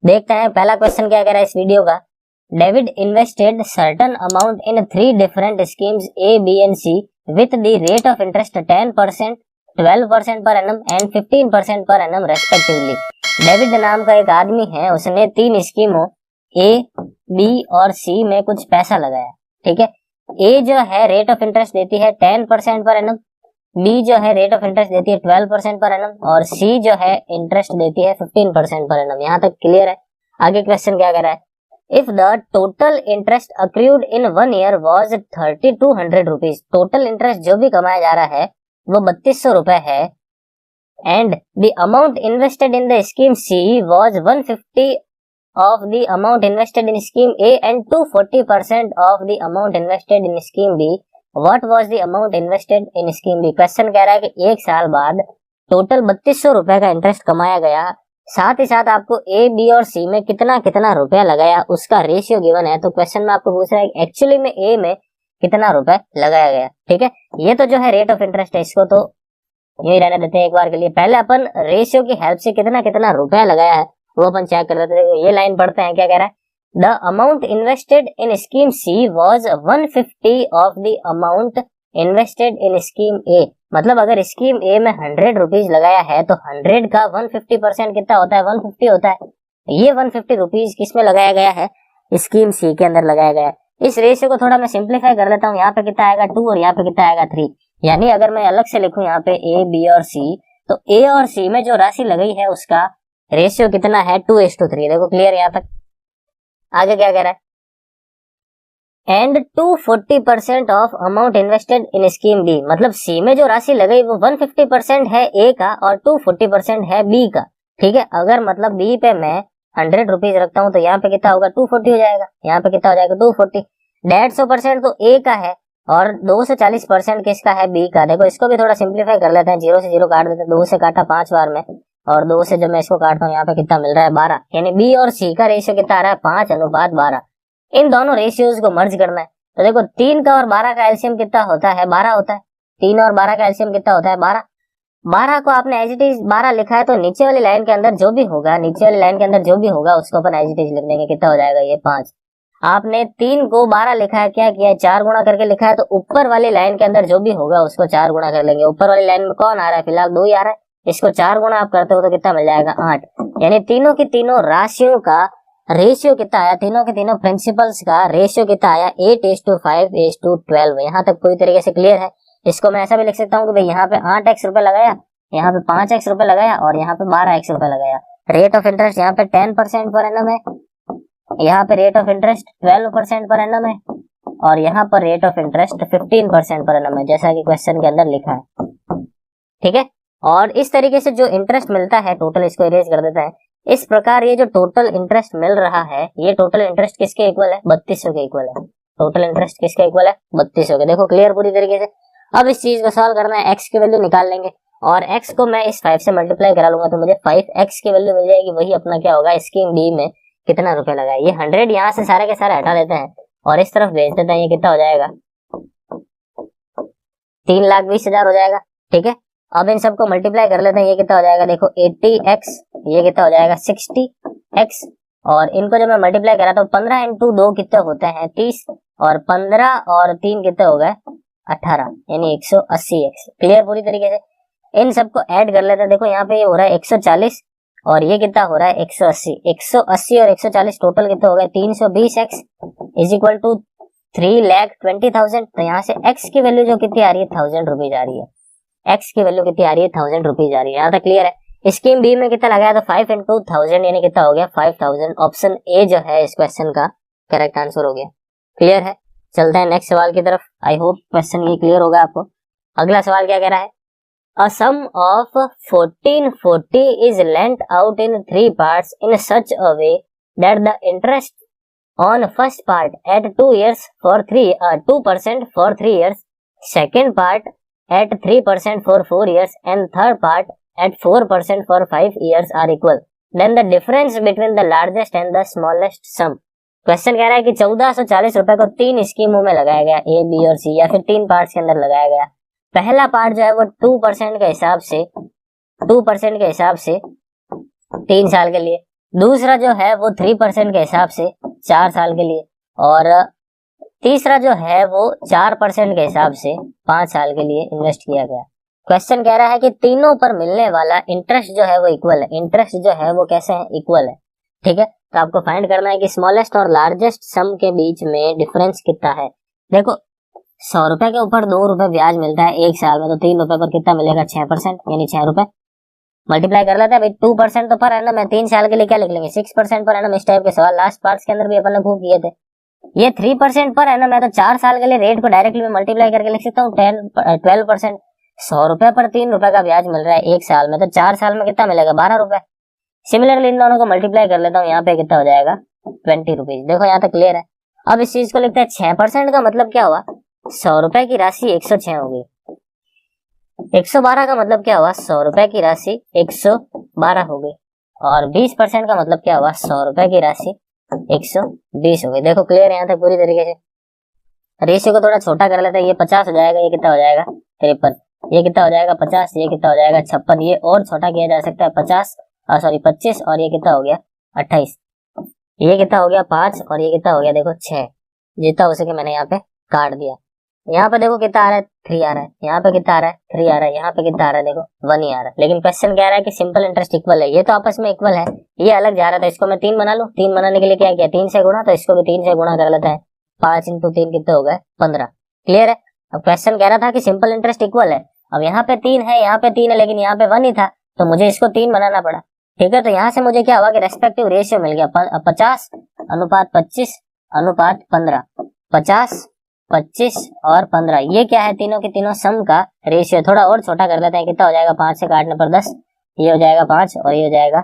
देखते हैं पहला क्वेश्चन क्या कह रहा है इस वीडियो का। David invested certain amount in 3 different schemes A B and C with the rate of interest 10%, 12% per annum and 15% per annum respectively. David नाम का एक आदमी है, उसने 3 स्कीमों ए, बी और सी में कुछ पैसा लगाया। ठीक है, ए जो है रेट ऑफ इंटरेस्ट देती है 10% पर एनम, बी जो है रेट ऑफ इंटरेस्ट देती है 12% पर एनम और सी जो है इंटरेस्ट देती है 15% पर एनम। यहाँ तक क्लियर है। आगे क्वेश्चन क्या कर रहा है, if the total interest accrued in 1 year was 3200 rupees, total interest जो भी कमाया जा रहा है वो 3200 रुपए है, and the amount invested in the scheme C was 150 of the amount invested in scheme A and 240% of the amount invested in scheme B, what was the amount invested in scheme B? Question कह रहा है कि 1 साल बाद total 3200 रुपए का interest कमाया गया, साथ ही साथ आपको ए, बी और सी में कितना कितना रुपया लगाया उसका रेशियो गिवन है। तो क्वेश्चन में आपको पूछ रहा है एक्चुअली में ए में कितना रुपए लगाया गया। ठीक है, ये तो जो है रेट ऑफ इंटरेस्ट है, इसको तो यही रहने देते हैं एक बार के लिए। पहले अपन रेशियो की हेल्प से कितना कितना रुपया लगाया है वो अपन चेक कर लेते हैं। ये लाइन पढ़ते हैं, क्या कह रहा है, the amount invested in scheme C was 150 of the amount invested in scheme A. मतलब अगर स्कीम ए में 100 रुपीज लगाया है तो 100 का 150% कितना होता है, 150 होता है। ये 150 रुपीज किस में लगाया गया है, स्कीम सी के अंदर लगाया गया है। इस रेशियो को थोड़ा मैं सिंप्लीफाई कर लेता हूँ। यहाँ पे कितना आएगा 2 और यहाँ पे कितना आएगा 3। यानी अगर मैं अलग से लिखूं यहाँ पे ए, बी और सी, तो ए और सी में जो राशि लगाई है उसका रेशियो कितना है 2:3। देखो क्लियर यहाँ तक। आगे क्या कह रहा है, and 240% of amount invested in scheme B. मतलब सी में जो राशि लगाई वो 150% है ए का और 240% है बी का। ठीक है, अगर मतलब बी पे मैं 100 रुपीज रखता हूँ तो यहाँ पे कितना होगा 240 हो जाएगा। यहाँ पे कितना हो जाएगा 240। 150% तो ए का है और 240% किसका है, बी का। देखो इसको भी थोड़ा सिंप्लीफाई कर लेते हैं, 0 से 0 काट देते हैं, 2 से काटा 5 बार में और 2 से जब मैं इसको काटता हूँ यहाँ पे कितना मिल रहा है 12। यानी बी और सी का रेशियो कितना आ रहा है 5:12। इन दोनों रेशियोज को मर्ज करना है। तो देखो 3 का और 12 का एलसीएम कितना होता है, 12 होता है। 3 और 12 का एलसीएम कितना होता है 12। 12 को आपने एज इट इज 12 लिखा है तो नीचे वाली लाइन के अंदर जो भी होगा, नीचे वाली लाइन के अंदर जो भी होगा उसको अपन एज इट इज लिख देंगे। कितना हो जाएगा ये 5। आपने 3 को 12 लिखा है, क्या किया है 4 गुणा करके लिखा है, तो ऊपर वाली लाइन के अंदर जो भी होगा उसको 4 गुणा कर लेंगे। ऊपर वाली लाइन में कौन आ रहा है, फिलहाल 2 ही आ रहा है। इसको 4 गुणा आप करते हो तो कितना मिल जाएगा 8। यानी तीनों की तीनों राशियों का रेशियो कितना आया, तीनों के तीनों प्रिंसिपल्स का रेशियो कितना आया 8:5:12। यहाँ तक पूरी तरीके से क्लियर है। इसको मैं ऐसा भी लिख सकता हूँ कि भाई यहाँ पे 8x रुपए लगाया, यहाँ पे 5x रुपए लगाया और यहाँ पे 12x रुपए लगाया। रेट ऑफ इंटरेस्ट यहाँ पे 10% पर एनम है, यहाँ पे rate of interest 12% per annum है और यहाँ पर rate of interest 15% per annum है, जैसा कि क्वेश्चन के अंदर लिखा है। ठीक है, और इस तरीके से जो इंटरेस्ट मिलता है टोटल, इसको इरेज कर देते हैं। इस प्रकार ये जो टोटल इंटरेस्ट मिल रहा है, ये टोटल इंटरेस्ट किसके इक्वल है, 3200 के इक्वल है। टोटल इंटरेस्ट किसके इक्वल है, 3200 के। देखो क्लियर पूरी तरीके से। अब इस चीज को सॉल्व करना है, x की वैल्यू निकाल लेंगे और x को मैं इस 5 से मल्टीप्लाई करा लूंगा तो मुझे 5x की वैल्यू मिल जाएगी। वही अपना क्या होगा, स्कीम बी में कितना रुपए लगाए। ये 100 यहाँ से सारे के सारे हटा देते हैं और इस तरफ भेज देते हैं। ये कितना हो जाएगा 3,20,000 हो जाएगा। ठीक है, अब इन सबको मल्टीप्लाई कर लेते हैं। ये कितना हो जाएगा, देखो 80x, ये कितना हो जाएगा 60x और इनको जब मैं मल्टीप्लाई करा तो 15 × 2 कितने होते हैं 30 और 15 और 3 कितने हो गए 18, यानी 180x। क्लियर पूरी तरीके से। इन सबको ऐड कर लेते हैं। देखो यहाँ पे ये हो रहा है 140 और ये कितना हो रहा है 180। 180 और 140 टोटल कितने हो गए 320x इज इक्वल टू 3,20,000। तो यहाँ से x की वैल्यू जो कितनी आ रही है 1000 रुपीज आ रही है। x की वैल्यू कितनी आ रही है 1000 रुपीज आ रही है। यहाँ तक क्लियर है। स्कीम बी में कितना लगाया तो 5 × 1000 यानी कितना हो गया 5000। ऑप्शन ए जो है इस क्वेश्चन का करेक्ट आंसर हो गया। क्लियर है, चलते हैं नेक्स्ट सवाल की तरफ। आई होप क्वेश्चन ये क्लियर होगा आपको। अगला सवाल क्या कह रहा है, A sum of 1440 is lent out in 3 parts in such a way that the interest on first part at 2 years for 2% for 3 years, second part at 3% for 4 years and third part at 4% for 5 years are equal. Then the difference between the largest and the smallest sum. Question कह रहा है कि 1440 रुपए को 3 स्कीमों में लगाया गया, ए, बी और सी, या फिर 3 पार्ट्स के अंदर लगाया गया। पहला पार्ट जो है वो 2% के हिसाब से 3 साल के लिए, दूसरा जो है वो 3% के हिसाब से 4 साल के लिए, और तीसरा जो है वो 4% के हिसाब से 5 साल के लिए इन्वेस्ट किया गया। क्वेश्चन कह रहा है कि तीनों पर मिलने वाला इंटरेस्ट जो है वो इक्वल है। इंटरेस्ट जो है वो कैसे है, इक्वल है। ठीक है, तो आपको फाइंड करना है कि स्मॉलेस्ट और लार्जेस्ट सम के बीच में डिफरेंस कितना है। देखो 100 रुपए के ऊपर 2 रुपए ब्याज मिलता है एक साल में, तो 3 रुपए पर कितना मिलेगा, 6%, यानी 6 रुपए। मल्टीप्लाई कर लेते हैं भाई, 2% तो पर एनम है, 3 साल के लिए क्या लिख लेंगे, 6% पर एनम। इस टाइप के सवाल लास्ट पार्ट्स के अंदर भी अपन ने खूब किए थे। ये 3% पर एनम है, तो 4 साल के लिए रेट को डायरेक्टली मैं मल्टीप्लाई करके लिख सकता हूँ 12%। 100 रुपए पर 3 रुपए का ब्याज मिल रहा है एक साल में, तो 4 साल में कितना मिलेगा, 12 रुपए। सिमिलरली इन दोनों को मल्टीप्लाई कर लेता हूँ, यहाँ पे कितना हो जाएगा, 20 रुपीज। देखो यहाँ तक क्लियर है। अब इस चीज को लिखते हैं 6% का मतलब क्या हुआ, 100 रुपए की राशि 106 हो गई। 112 का मतलब क्या हुआ, 100 रुपए की राशि 112 हो गई। और 20% का मतलब क्या हुआ, 100 रुपए की राशि 120 हो गई। देखो क्लियर है यहाँ तक पूरी तरीके से। रेशियो को थोड़ा छोटा कर लेते हैं, ये 50 हो जाएगा, ये कितना हो जाएगा 53, ये कितना हो जाएगा 50, ये कितना हो जाएगा 56। ये और छोटा किया जा सकता है 25, और ये कितना हो गया 28। ये कितना हो गया 5, और ये कितना हो गया देखो 6। जितना हो सके मैंने यहाँ पे काट दिया। यहाँ पे देखो कितना आ रहा है, 3 आ रहा है। यहाँ पे कितना आ रहा है, 3 आ रहा है। यहाँ पे कितना आ रहा है, देखो 1 ही आ रहा है। लेकिन क्वेश्चन कह रहा है कि सिंपल इंटरेस्ट इक्वल है। ये तो आपस में इक्वल है, ये अलग जा रहा था। इसको मैं 3 बना लूं। 3 बनाने के लिए क्या किया, 3 से गुणा, तो इसको भी 3 से गुणा कर लेता है। 5 इंटू 3 कितने हो गए, 15। क्लियर है। अब क्वेश्चन कह रहा था कि सिंपल इंटरेस्ट इक्वल है। अब यहाँ पे 3 है, यहाँ पे 3 है, लेकिन यहाँ पे 1 ही था, तो मुझे इसको 3 बनाना पड़ा। ठीक है, तो यहाँ से मुझे क्या हुआ कि रेस्पेक्टिव रेशियो मिल गया 50 अनुपात 25 अनुपात 15। 50, 25 और 15, ये क्या है, तीनों के तीनों सम का रेशियो। थोड़ा और छोटा कर लेते हैं, कितना हो जाएगा, 5 से काटने पर 10, ये हो जाएगा 5 और ये हो जाएगा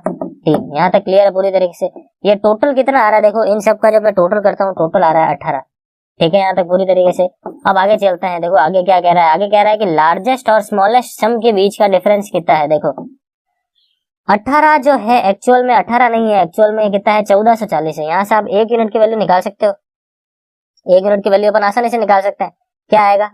3। यहाँ तक क्लियर है पूरी तरीके से। ये टोटल कितना आ रहा है, देखो इन सब का जब मैं टोटल करता हूँ, टोटल आ रहा है 18। ठीक है, यहाँ तक पूरी तरीके से। अब आगे चलते हैं। देखो आगे क्या कह रहा है, आगे कह रहा है कि लार्जेस्ट और स्मॉलेस्ट सम के बीच का डिफरेंस कितना है। देखो 18 जो है एक्चुअल में 18 नहीं है, एक्चुअल में कितना है, 1440 है। यहाँ से आप 1 यूनिट की वैल्यू निकाल सकते हो। 1 यूनिट की वैल्यू अपन आसानी से निकाल सकते हैं। क्या आएगा,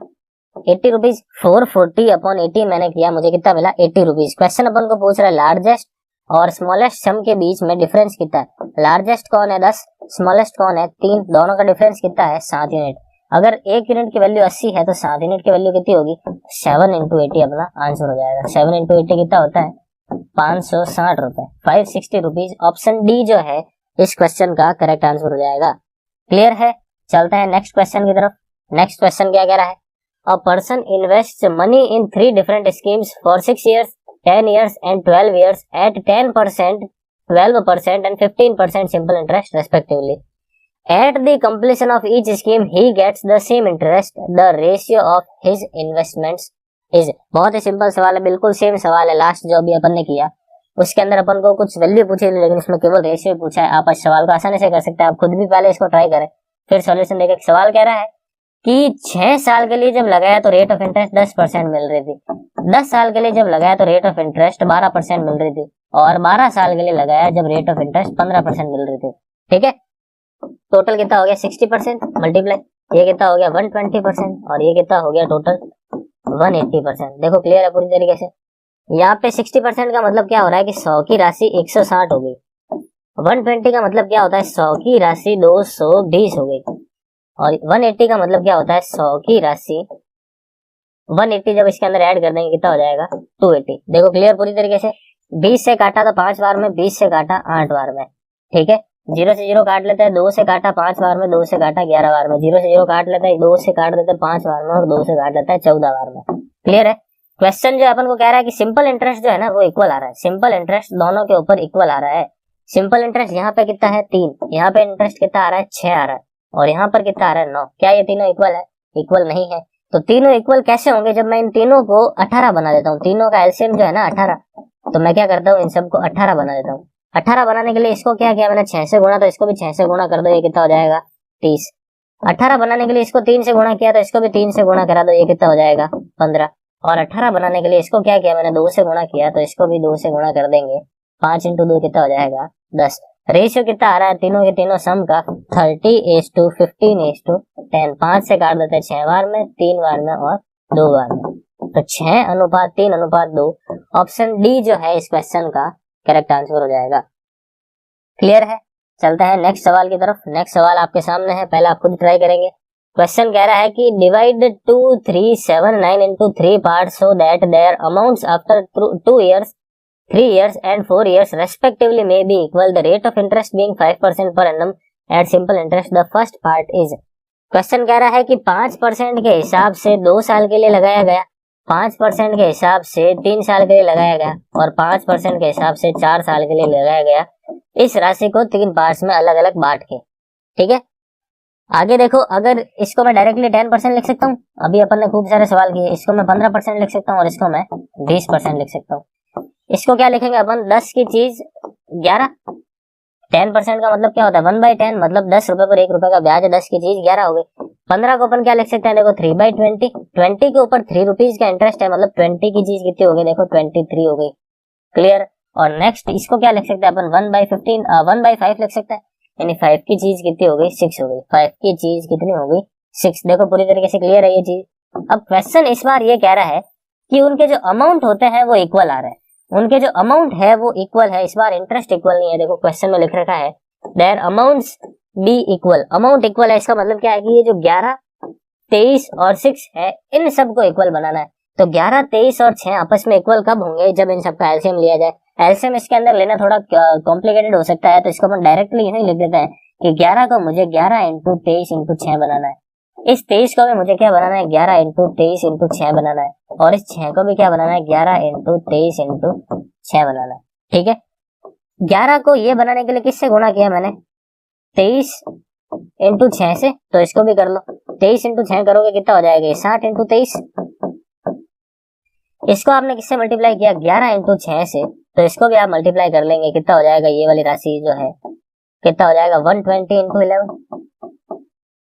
80 रुपीज। 440 अपॉन 80 मैंने किया, मुझे कितना मिला, 80 रुपीज। क्वेश्चन अपन को पूछ रहा है लार्जेस्ट और स्मॉलेस्ट सम के बीच में डिफरेंस कितना है। लार्जेस्ट कौन है 10, स्मॉलेस्ट कौन है 3, दोनों का डिफरेंस कितना है 7 यूनिट। अगर 1 यूनिट की वैल्यू 80 है तो 7 यूनिट की वैल्यू कितनी होगी, 7 इंटू 80 अपना आंसर हो जाएगा। 7 इंटू 80 कितना होता है, 560 रुपए, 560 रुपीज। ऑप्शन डी जो है इस क्वेश्चन का करेक्ट आंसर हो जाएगा। क्लियर है। चलते हैं नेक्स्ट क्वेश्चन की तरफ। नेक्स्ट क्वेश्चन क्या कह रहा है, a person invest money in 3 different schemes for 6 years, 10 years and 12 years at 10%, 12% and 15% simple interest respectively. At the completion of each scheme, he gets the same interest. The ratio of his investments is. बहुत ही simple सवाल है, बिल्कुल same सवाल है last जो अभी अपन ने किया। उसके अंदर अपन को कुछ वैल्यू पूछी, लेकिन इसमें केवल रेशियो पूछा है। आप इस सवाल को आसानी से कर सकते हैं। आप खुद भी पहले इसको ट्राई करें, फिर सॉल्यूशन देखें। सवाल कह रहा है कि 6 साल के लिए जब लगाया तो रेट ऑफ इंटरेस्ट 10% मिल रही थी। 10 साल के लिए जब लगाया तो रेट ऑफ इंटरेस्ट 12% मिल रही थी। और 12 साल के लिए लगाया जब रेट ऑफ इंटरेस्ट 15% मिल रही थी। ठीक है, टोटल कितना हो गया 60%, मल्टीप्लाई ये कितना हो गया 120%, और ये कितना हो गया टोटल 180%। देखो क्लियर है पूरी तरीके से। यहाँ पे 60% का मतलब क्या हो रहा है कि 100 की राशि 160 हो गई। 120 का मतलब क्या होता है, 100 की राशि 220 हो गई। और 180 का मतलब क्या होता है, 100 की राशि 180 जब इसके अंदर ऐड कर देंगे कितना हो जाएगा 280। देखो क्लियर पूरी तरीके से। 20 से काटा तो 5 बार में, 20 से काटा 8 बार में। ठीक है, 0 से 0 काट लेते हैं, 2 से काटा 5 बार में, 2 से काटा 11 बार में। 0 से 0 काट लेते हैं, 2 से काट देते हैं 5 बार में, और 2 से काट लेते हैं 14 बार में। क्लियर है। क्वेश्चन जो अपन को कह रहा है कि सिंपल इंटरेस्ट जो है ना वो इक्वल आ रहा है। सिंपल इंटरेस्ट दोनों के ऊपर इक्वल आ रहा है। सिंपल इंटरेस्ट यहाँ पे कितना है 3, यहाँ पे इंटरेस्ट कितना आ रहा है 6 आ रहा है, और यहाँ पर कितना आ रहा है 9। क्या ये तीनों इक्वल है, इक्वल नहीं है। तो तीनों इक्वल कैसे होंगे, जब मैं इन तीनों को 18 बना देता हूँ। तीनों का एलसीएम जो है ना 18, तो मैं क्या करता हूँ इन सबको 18 बना देता हूँ। 18 बनाने के लिए इसको क्या किया मैंने 6 से गुणा, तो इसको भी 6 से गुणा कर दो, ये कितना हो जाएगा 30। 18 बनाने के लिए इसको 3 से गुणा किया, तो इसको भी 3 से गुणा करा दो, ये कितना हो जाएगा 15। और 18 बनाने के लिए इसको क्या किया मैंने 2 से गुणा किया, तो इसको भी 2 से गुणा कर देंगे। 5 इंटू 2 कितना हो जाएगा 10। रेशियो कितना आ रहा है तीनों के तीनों सम का 30:15:10। 5 से काट देते हैं 6 बार में, 3 बार में और 2 बार में। तो 6:3:2। ऑप्शन डी जो है इस क्वेश्चन का करेक्ट आंसर हो जाएगा। क्लियर है। चलते हैं नेक्स्ट सवाल की तरफ। नेक्स्ट सवाल आपके सामने है, पहले आप खुद ट्राई करेंगे। क्वेश्चन कह रहा है कि divide 2379 into 3 parts so that their amounts after 2 years, 3 years and 4 years respectively may be equal, the rate of interest being 5% per annum at simple interest. The first part is, question कह रहा है कि 5% के हिसाब से 2 साल के लिए लगाया गया, 5% के हिसाब से 3 साल के लिए लगाया गया और 5% के हिसाब से 4 साल के लिए लगाया गया। इस राशि को 3 पार्ट्स में अलग अलग बांट के, ठीक है। आगे देखो, अगर इसको मैं डायरेक्टली 10% लिख सकता हूँ, अभी अपन ने खूब सारे सवाल किए, इसको मैं 15% लिख सकता हूँ और इसको मैं 20% लिख सकता हूँ। इसको क्या लिखेंगे अपन, 10 की चीज 11, 10% का मतलब क्या होता है 1/10, मतलब 10 रुपए पर 1 रुपए का ब्याज है, 10 की चीज 11 हो गई। 15 को अपन क्या लिख सकते हैं, देखो 3/20, 20 के ऊपर 3 रुपीज का इंटरेस्ट है, मतलब 20 की चीज कितनी हो गई, देखो 23 हो गई। क्लियर। और नेक्स्ट इसको क्या लिख सकते हैं अपन, 1/15, 1/5 लिख सकते हैं, यानी 5 की चीज कितनी हो गई, 6 हो गई। 5 की चीज कितनी हो गई, 6। देखो पूरी तरीके से क्लियर है ये चीज। अब क्वेश्चन इस बार ये कह रहा है कि उनके जो अमाउंट होते हैं वो इक्वल आ रहे हैं, उनके जो अमाउंट है वो इक्वल है। इस बार इंटरेस्ट इक्वल नहीं है, देखो क्वेश्चन में लिख रखा है there amounts be equal, amount equal है। इसका मतलब क्या है कि ये जो 11, 23 और 6 है, इन सबको इक्वल बनाना है। तो 11, 23 और 6 आपस में इक्वल कब होंगे, जब इन सबका एलसीएम लिया जाए। एलसीएम इसके अंदर लेना थोड़ा कॉम्प्लिकेटेड हो सकता है, तो इसको अपन डायरेक्टली यही लिख देते हैं कि 11 को मुझे 11 इंटू 23 इंटू 6 बनाना है। इस 23 को भी मुझे क्या बनाना है, 11 इंटू 23 इंटू 6 बनाना है, और इस 6 को भी क्या बनाना है, 11 इंटू 23 इंटू 6 बनाना है, ठीक है। 11 को ये बनाने के लिए किससे गुणा किया मैंने, 23 इंटू 6 से, तो इसको भी कर लो। 23 इंटू 6 करोगे कितना हो जाएगा, 60 इंटू 23। इसको आपने किससे मल्टीप्लाई किया, 11 इंटू 6 से, तो इसको भी आप मल्टीप्लाई कर लेंगे, कितना हो जाएगा, ये वाली राशि जो है कितना हो जाएगा, 120 इंटू 11।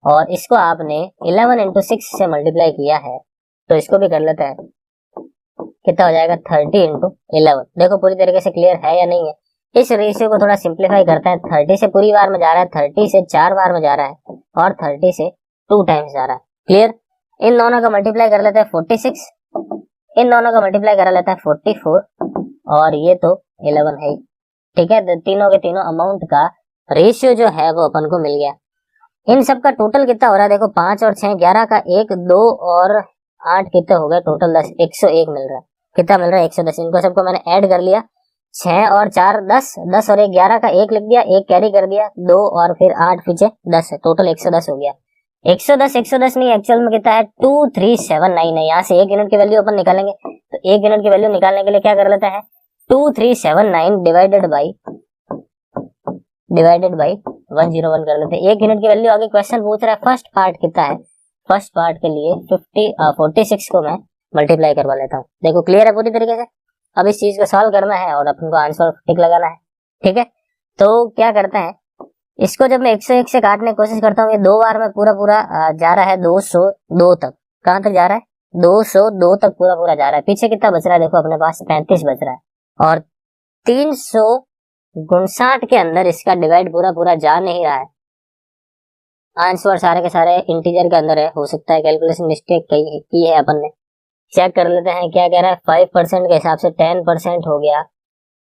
और इसको आपने 11 इंटू 6 से मल्टीप्लाई किया है, तो इसको भी कर लेते हैं, कितना हो जाएगा, 30 इंटू 11। देखो पूरी तरीके से क्लियर है या नहीं है। इस रेशियो को थोड़ा सिंप्लीफाई करते हैं। 30 से पूरी बार में जा रहा है, 30 से 4 बार में जा रहा है, और 30 से 2 टाइम्स जा रहा है। क्लियर। इन दोनों का मल्टीप्लाई कर लेते हैं 46, इन दोनों का मल्टीप्लाई करा लेता है 44, और ये तो 11 है, ठीक है। तीनों के तीनों अमाउंट का रेशियो जो है वो अपन को मिल गया। इन सब का टोटल कितना हो रहा है, देखो 5 और 6, 11 का 1, 2 और 8 कितने हो गए, टोटल 10, 101 मिल रहा है। कितना मिल रहा है, 110। इनको सबको मैंने ऐड कर लिया, 6 और 4 10, 10 और 1 11 का 1 लिख दिया, 1 कैरी कर दिया, 2 और फिर 8 पीछे 10 है, टोटल 110 हो गया। 110 नहीं, एक्चुअल में कितना है, 2379 है। यहाँ से 1 यूनिट की वैल्यू अपन निकालेंगे, तो 1 यूनिट की वैल्यू निकालने के लिए क्या कर लेते हैं, 2379 डिवाइडेड बाई 101 कर लेते हैं। 1 यूनिट की वैल्यू आगे क्वेश्चन पूछ रहा है फर्स्ट पार्ट कितना है, फर्स्ट पार्ट के लिए 46 को मैं मल्टीप्लाई करवा लेता हूँ। देखो क्लियर है पूरी तरीके से। अब इस चीज को सॉल्व करना है और अपन को आंसर टिक लगाना है, ठीक है। तो क्या करते हैं, इसको जब मैं 101 से काटने की कोशिश करता हूँ, ये 2 बार में पूरा जा रहा है 202 तक। कहां तक जा रहा है, 202 तक पूरा जा रहा है। पीछे कितना बच रहा है, देखो अपने पास 35 बच रहा है, और 359 के अंदर इसका डिवाइड पूरा जा नहीं रहा है। आंसर सारे के सारे इंटीजर के अंदर है, हो सकता है कैलकुलेशन मिस्टेक की है अपन ने। चेक कर लेते हैं क्या कह रहा है। 5% के हिसाब से 10% हो गया,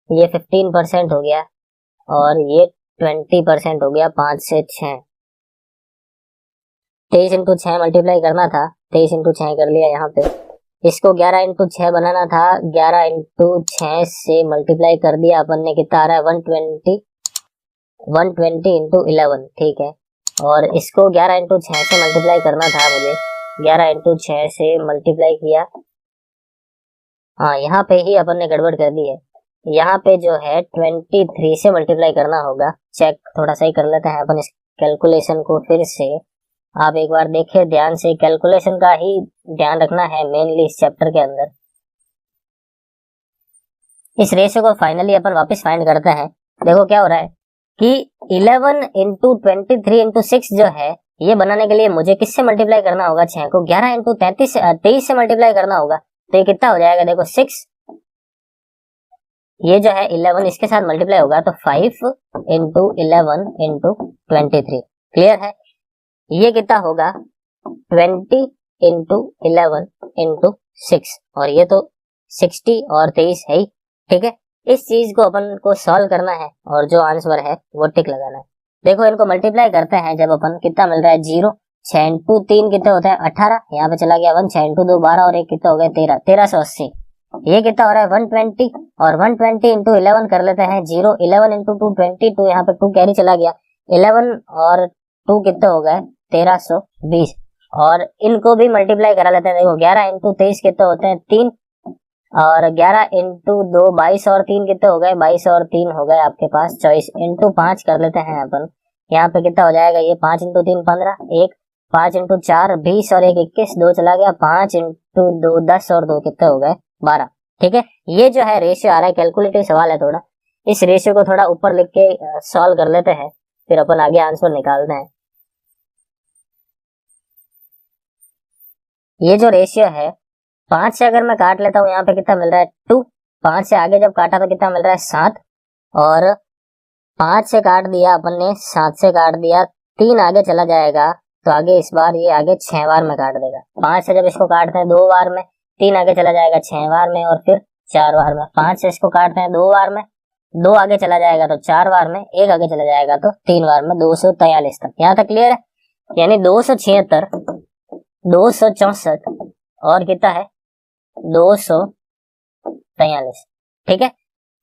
ये 15% हो गया, और ये 20% हो गया। 5 से 6, 23 इंटू 6 मल्टीप्लाई करना था, 23 इंटू 6 कर लिया यहाँ पे। इसको 11 इंटू 6 बनाना था, 11 इंटू 6 से मल्टीप्लाई कर दिया अपन ने, कितना आ रहा है 120 इंटू 11, ठीक है। और इसको 11 इंटू 6 से मल्टीप्लाई करना था मुझे, 11 इंटू 6 से मल्टीप्लाई किया। हाँ, यहाँ पे ही अपन ने गड़बड़ कर दी है, यहाँ पे जो है 23 से मल्टीप्लाई करना होगा। चेक थोड़ा सही कर लेते हैं अपन इस कैलकुलेशन को फिर से। आप एक बार देखिए ध्यान से, कैलकुलेशन का ही ध्यान रखना है मेनली इस चैप्टर के अंदर। इस रेशियो को फाइनली अपन वापस फाइंड करते हैं। देखो क्या हो रहा है कि 11 इंटू 23 इंटू 6 जो है, ये बनाने के लिए मुझे किससे मल्टीप्लाई करना होगा, 6 को 11 इंटू 23 से मल्टीप्लाई करना होगा। तो ये कितना हो जाएगा, देखो 6, ये जो है 11 इसके साथ मल्टीप्लाई होगा, तो 5 इंटू 11 इंटू 23। क्लियर है। ये कितना होगा, 20 इंटू 11 इंटू 6, और ये तो 60 और 23 है ही, ठीक है। इस चीज को अपन को सॉल्व करना है और जो आंसर है वो टिक लगाना है। देखो इनको मल्टीप्लाई करते हैं जब अपन, कितना मिल रहा है 0, 6 इंटू 3 कितना होता है 18, यहाँ पे चला गया 1, 6 इंटू 2 12 और 1 कितना हो गया 13, 1380। ये कितना हो रहा है 120, और 120 इंटू 11 कर लेते हैं 0, 11 इंटू 2 22, यहाँ पे 2 कैरी चला गया, 11 और 2 कितना हो गया 1320। और इनको भी मल्टीप्लाई करा लेते हैं। देखो 11 इंटू 23 कितना होते हैं 3, और 11 इंटू 2 22 और 3 कितने हो गए 22 और 3 हो गए आपके पास 24, इंटू 5 कर लेते हैं अपन। यहाँ पे कितना हो जाएगा ये 5 इंटू 3 15, 1 5 इंटू 4 20 और 1 21, 2 चला गया, 5 इंटू 2 10 और 2 कितने हो गए 12। ठीक है, ये जो है रेशियो आ रहा है, कैलकुलेटिव सवाल है थोड़ा, इस रेशियो को थोड़ा ऊपर लिख के सॉल्व कर लेते हैं, फिर अपन आगे आंसर निकालते हैं। ये जो रेशियो है 5 से अगर मैं काट लेता हूँ यहाँ पे कितना मिल रहा है 2, 5 से आगे जब काटा तो कितना मिल रहा है 7, और 5 से काट दिया अपन ने, 7 से काट दिया, 3 आगे चला जाएगा तो आगे इस बार ये आगे 6 बार में काट देगा। 5 से जब इसको काटते हैं 2 बार में, 3 आगे चला जाएगा 6 बार में और फिर 4 बार में। 5 से इसको काटते हैं 2 बार में, 2 आगे चला जाएगा तो 4 बार में, 1 आगे चला जाएगा तो 3 बार में, 243 तक। यहाँ तक क्लियर है? यानी 276, 264 और कितना है 243। ठीक है,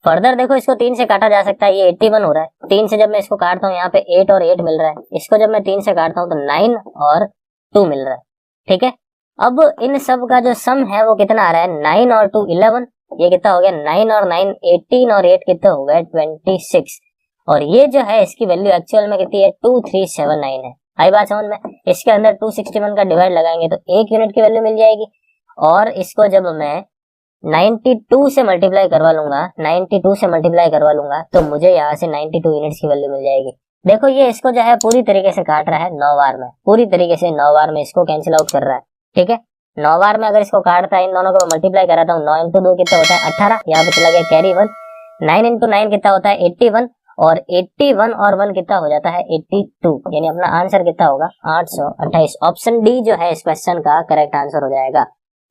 फर्दर देखो इसको 3 से काटा जा सकता है, ये 81 हो रहा है। 3 से जब मैं इसको काटता हूँ यहाँ पे 8 और 8 मिल रहा है, इसको जब मैं 3 से काटता हूँ तो 9 और 2 मिल रहा है। ठीक है, अब इन सब का जो सम है वो कितना आ रहा है 9 और 2 11, ये कितना हो गया 9 और 9 18 और 8 कितना हो गया 26, और ये जो है इसकी वैल्यू एक्चुअल में कितनी है 2379 है। आई बात समझ में? इसके अंदर 261 का डिवाइड लगाएंगे तो 1 यूनिट की वैल्यू मिल जाएगी, और इसको जब मैं 92 से मल्टीप्लाई करवा लूंगा, 92 से मल्टीप्लाई करवा लूंगा तो मुझे यहाँ से 92 यूनिट्स की वैल्यू मिल जाएगी। देखो ये इसको जो है पूरी तरीके से काट रहा है 9 बार में, पूरी तरीके से 9 बार में इसको कैंसिल आउट कर रहा है। ठीक है, 9 बार में अगर इसको काटता है, इन दोनों को मल्टीप्लाई कराता हूँ, 9 इंटू 2 कितना होता है 18, यहाँ पे चला गया कैरी 1, 9 इंटू 9 कितना होता है 81, और 81 और 1 कितना हो जाता है 82, यानी अपना आंसर कितना होगा 828। ऑप्शन डी जो है इस क्वेश्चन का करेक्ट आंसर हो जाएगा।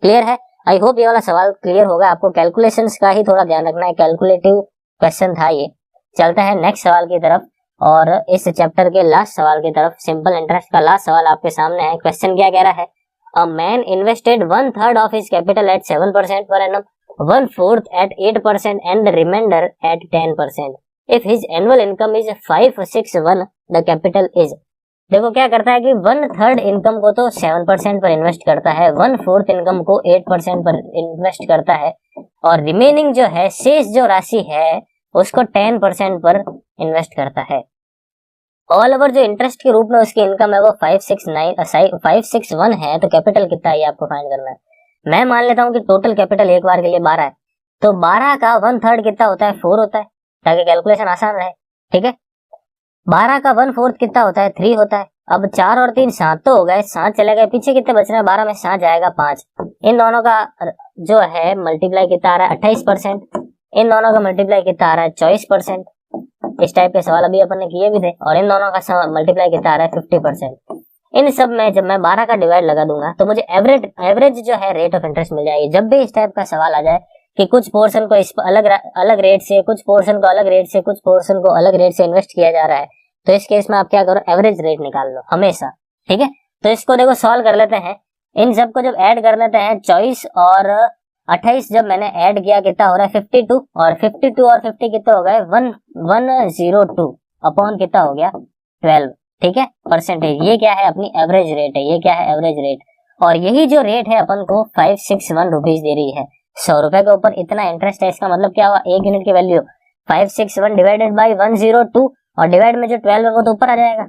क्लियर है? आई होप ये वाला सवाल क्लियर होगा आपको। कैलकुलेशंस का ही थोड़ा ध्यान रखना है, कैलकुलेटिव क्वेश्चन था ये। चलते हैं नेक्स्ट सवाल की तरफ, और इस चैप्टर के लास्ट सवाल की तरफ। सिंपल इंटरेस्ट का लास्ट सवाल आपके सामने है। क्वेश्चन क्या कह रहा है? A man invested 1/3 of his capital at 7% per annum, 1/4 at 8% and the remainder at 10%। If his annual income is 561, the capital is. देखो क्या करता है कि 1/3 इनकम को तो 7% पर इन्वेस्ट करता है, 1/4 इनकम को 8% पर इन्वेस्ट करता है, और रिमेनिंग जो है शेष जो राशि है उसको 10% पर इन्वेस्ट करता है। ऑल ओवर जो इंटरेस्ट के रूप में उसकी इनकम है वो 561 है, तो कैपिटल कितना है ये आपको फाइंड करना है। मैं मान लेता हूँ कि टोटल कैपिटल एक बार के लिए 12 है, तो 12 का 1/3 कितना होता है 4 होता है, ताकि कैलकुलेशन आसान रहे। ठीक है, 12 का 1/4 कितना होता है 3 होता है। अब 4 और 3 7 तो हो गए, 7 चले गए, पीछे कितने बच रहे हैं 12 में 7 जाएगा 5। इन दोनों का जो है मल्टीप्लाई कितना आ रहा है 28%, इन दोनों का मल्टीप्लाई कितना आ रहा है 24%। इस टाइप के सवाल अभी अपन ने किए भी थे। और इन दोनों का मल्टीप्लाई कितना आ रहा है 50%। इन सब में जब मैं 12 का डिवाइड लगा दूंगा तो मुझे एवरेज जो है रेट ऑफ इंटरेस्ट मिल जाएगी। जब भी इस टाइप का सवाल आ जाए कि कुछ पोर्शन को इस अलग रेट से, कुछ पोर्शन को अलग रेट से, कुछ पोर्शन को अलग रेट से इन्वेस्ट किया जा रहा है, तो इस केस में आप क्या करो एवरेज रेट निकाल लो हमेशा। ठीक है, तो इसको देखो सॉल्व कर लेते हैं। इन सबको जब ऐड कर लेते हैं 24 और 28 जब मैंने ऐड किया कितना हो रहा है 52, और 52 और 50 कितना हो गए 102 अपॉन कितना हो गया 12। ठीक है, परसेंटेज। ये क्या है अपनी एवरेज रेट है, ये क्या है एवरेज रेट। और यही जो रेट है अपन को 561 रुपीज दे रही है। 100 रुपए के ऊपर इतना इंटरेस्ट है, इसका मतलब क्या हुआ 1 यूनिट की वैल्यू 561 डिवाइडेड बाई 102, और डिवाइड में जो 12 है वो तो ऊपर आ जाएगा।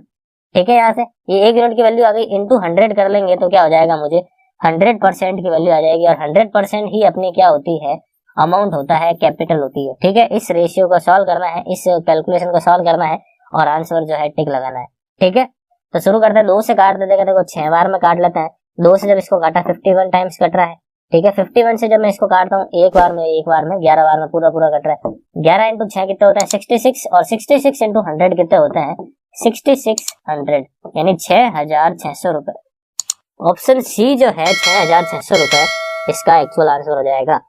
ठीक है, यहाँ से ये 1 यूनिट की वैल्यू आ गई, इंटू 100 कर लेंगे तो क्या हो जाएगा मुझे 100% की वैल्यू आ जाएगी। और 100% ही अपनी क्या होती है अमाउंट होता है, कैपिटल होती है। ठीक है, इस रेशियो को सॉल्व करना है, इस कैलकुलेशन को सॉल्व करना है, और आंसर जो है टिक लगाना है। ठीक है, तो शुरू करते हैं। 2 से काट देते हैं, देखो 6 बार में काट लेते हैं। 2 से जब इसको काटा 51 टाइम्स कट रहा है। ठीक है, 51 से जब मैं इसको काटता हूँ एक बार में 11 बार में पूरा कट रहा है। 11 इंटू 6 कितने होता है 66, और 66 इंटू 100 कितने होते हैं 6600, यानी 6600 रुपए। ऑप्शन सी जो है 6600 रुपए इसका एक्चुअल आंसर हो जाएगा।